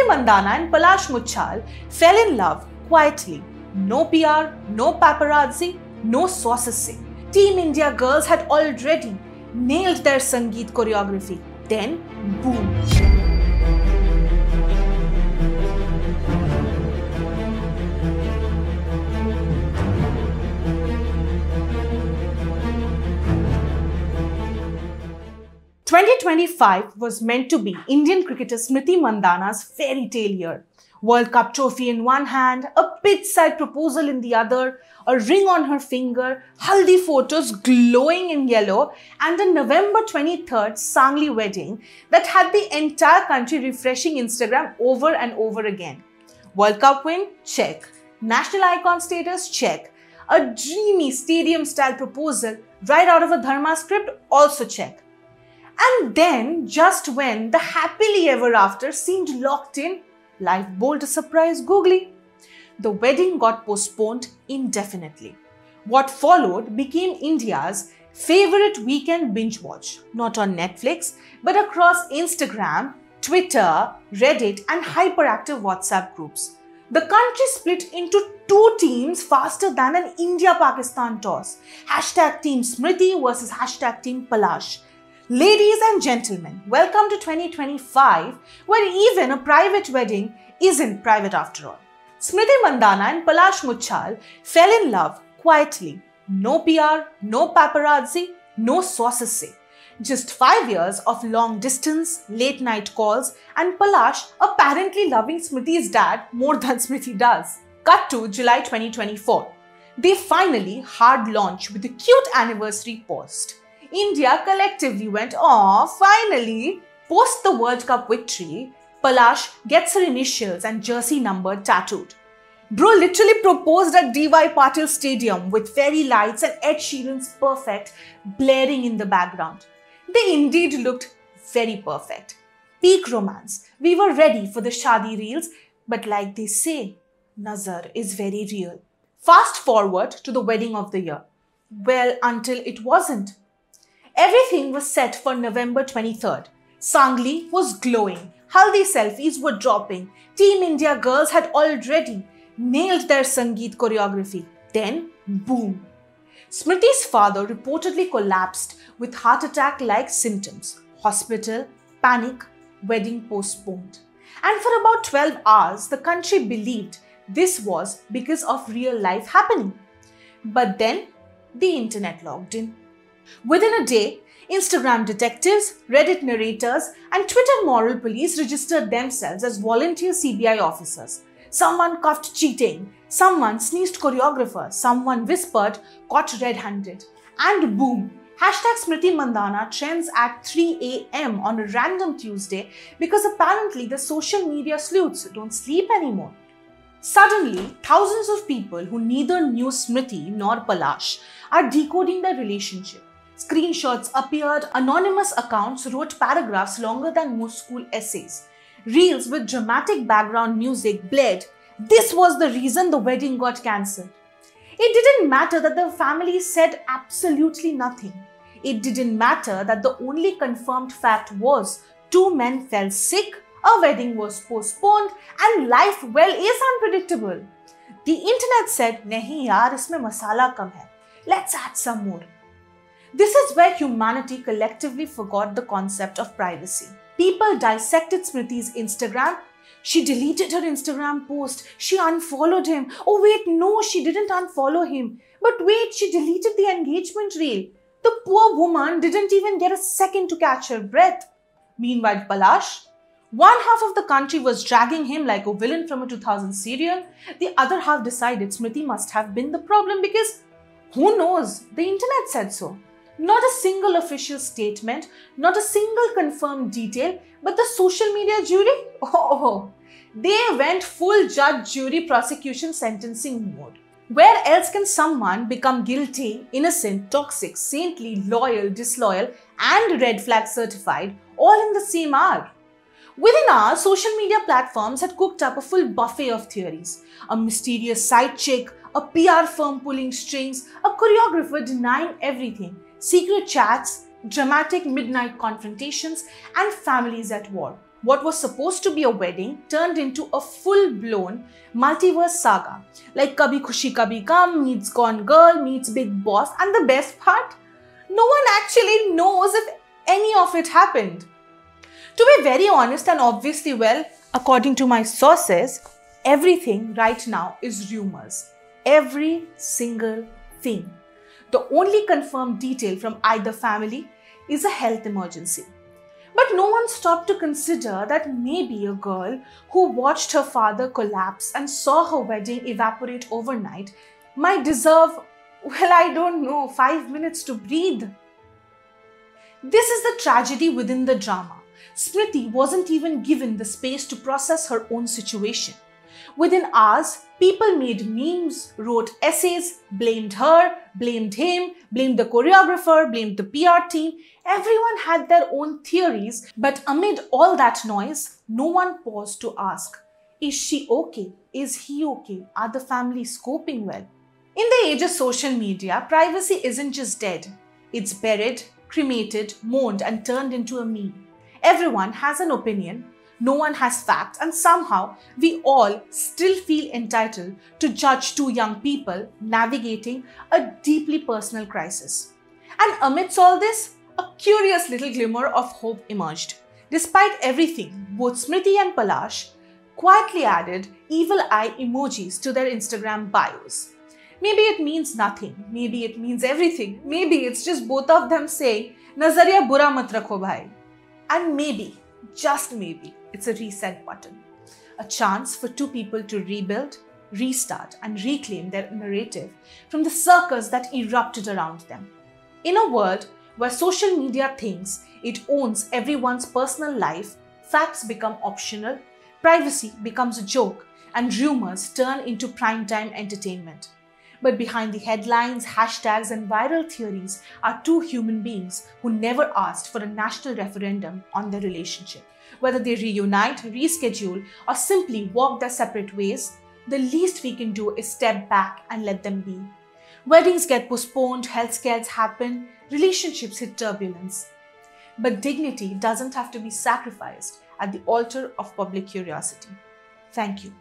Mandana and Palash Muchal fell in love quietly. No PR, no paparazzi, no saucy. Team India girls had already nailed their Sangeet choreography. Then, boom. "2025 was meant to be Indian cricketer Smriti Mandana's fairy tale year. World Cup trophy in one hand, a pitch-side proposal in the other, a ring on her finger, haldi photos glowing in yellow, and a November 23rd Sangli wedding that had the entire country refreshing Instagram over and over again. World Cup win? Check. National icon status? Check. A dreamy stadium-style proposal right out of a Dharma script? Also check. And then, just when the happily ever after seemed locked in, life bowled a surprise googly. The wedding got postponed indefinitely. What followed became India's favorite weekend binge watch, not on Netflix, but across Instagram, Twitter, Reddit, and hyperactive WhatsApp groups. The country split into two teams faster than an India-Pakistan toss. Hashtag Team Smriti versus hashtag Team Palash. Ladies and gentlemen, welcome to 2025, where even a private wedding isn't private after all. Smriti Mandana and Palash Muchal fell in love quietly. No PR, no paparazzi, no saucy. Just 5 years of long distance, late night calls, and Palash apparently loving Smriti's dad more than Smriti does. Cut to July 2024. They finally hard launch with a cute anniversary post. India collectively went, "Aw, finally!" Post the World Cup victory, Palash gets her initials and jersey number tattooed. Bro literally proposed at DY Patil Stadium with fairy lights and Ed Sheeran's Perfect blaring in the background. They indeed looked very perfect. Peak romance. We were ready for the Shadi reels, but like they say, Nazar is very real. Fast forward to the wedding of the year. Well, until it wasn't. Everything was set for November 23rd. Sangli was glowing. Haldi selfies were dropping. Team India girls had already nailed their Sangeet choreography. Then, boom. Smriti's father reportedly collapsed with heart attack-like symptoms. Hospital, panic, wedding postponed. And for about 12 hours, the country believed this was because of real life happening. But then, the internet logged in. Within a day, Instagram detectives, Reddit narrators, and Twitter moral police registered themselves as volunteer CBI officers. Someone cuffed cheating, someone sneezed choreographer, someone whispered caught red-handed. And boom, hashtag Smriti Mandana trends at 3 a.m. on a random Tuesday because apparently the social media sleuths don't sleep anymore. Suddenly, thousands of people who neither knew Smriti nor Palash are decoding their relationship. Screenshots appeared, anonymous accounts wrote paragraphs longer than most school essays. Reels with dramatic background music blared. This was the reason the wedding got cancelled. It didn't matter that the family said absolutely nothing. It didn't matter that the only confirmed fact was 2 men fell sick, a wedding was postponed, and life, well, is unpredictable. The internet said, "Nahi yaar, isme masala kam hai. Let's add some more." This is where humanity collectively forgot the concept of privacy. People dissected Smriti's Instagram. She deleted her Instagram post. She unfollowed him. Oh wait, no, she didn't unfollow him. But wait, she deleted the engagement reel. The poor woman didn't even get a second to catch her breath. Meanwhile, Palash, one half of the country was dragging him like a villain from a 2000 serial. The other half decided Smriti must have been the problem because, who knows, the internet said so. Not a single official statement, not a single confirmed detail, but the social media jury? Oh, they went full judge, jury, prosecution, sentencing mode. Where else can someone become guilty, innocent, toxic, saintly, loyal, disloyal, and red flag certified all in the same hour? Within hours, social media platforms had cooked up a full buffet of theories. A mysterious side chick, a PR firm pulling strings, a choreographer denying everything, secret chats, dramatic midnight confrontations, and families at war. what was supposed to be a wedding turned into a full-blown multiverse saga, like Kabhi Khushi Kabhi Gum meets Gone Girl meets Big Boss, and the best part? No one actually knows if any of it happened. To be very honest and obviously, well, according to my sources, everything right now is rumors. Every single thing. The only confirmed detail from either family is a health emergency. But no one stopped to consider that maybe a girl who watched her father collapse and saw her wedding evaporate overnight might deserve, well, I don't know, 5 minutes to breathe. This is the tragedy within the drama. Smriti wasn't even given the space to process her own situation. Within hours, people made memes, wrote essays, blamed her, blamed him, blamed the choreographer, blamed the PR team. Everyone had their own theories, but amid all that noise, no one paused to ask, is she okay? Is he okay? Are the families coping well? In the age of social media, privacy isn't just dead. It's buried, cremated, mourned, and turned into a meme. Everyone has an opinion. No one has facts, and somehow we all still feel entitled to judge two young people navigating a deeply personal crisis. And amidst all this, a curious little glimmer of hope emerged. Despite everything, both Smriti and Palash quietly added evil eye emojis to their Instagram bios. Maybe it means nothing, maybe it means everything, maybe it's just both of them saying, Nazariya bura mat rakho bhai. And maybe, just maybe, it's a reset button. A chance for two people to rebuild, restart, and reclaim their narrative from the circus that erupted around them. In a world where social media thinks it owns everyone's personal life, facts become optional, privacy becomes a joke, and rumors turn into primetime entertainment. But behind the headlines, hashtags, and viral theories are two human beings who never asked for a national referendum on their relationship. Whether they reunite, reschedule, or simply walk their separate ways, the least we can do is step back and let them be. Weddings get postponed, health scares happen, relationships hit turbulence. But dignity doesn't have to be sacrificed at the altar of public curiosity. Thank you.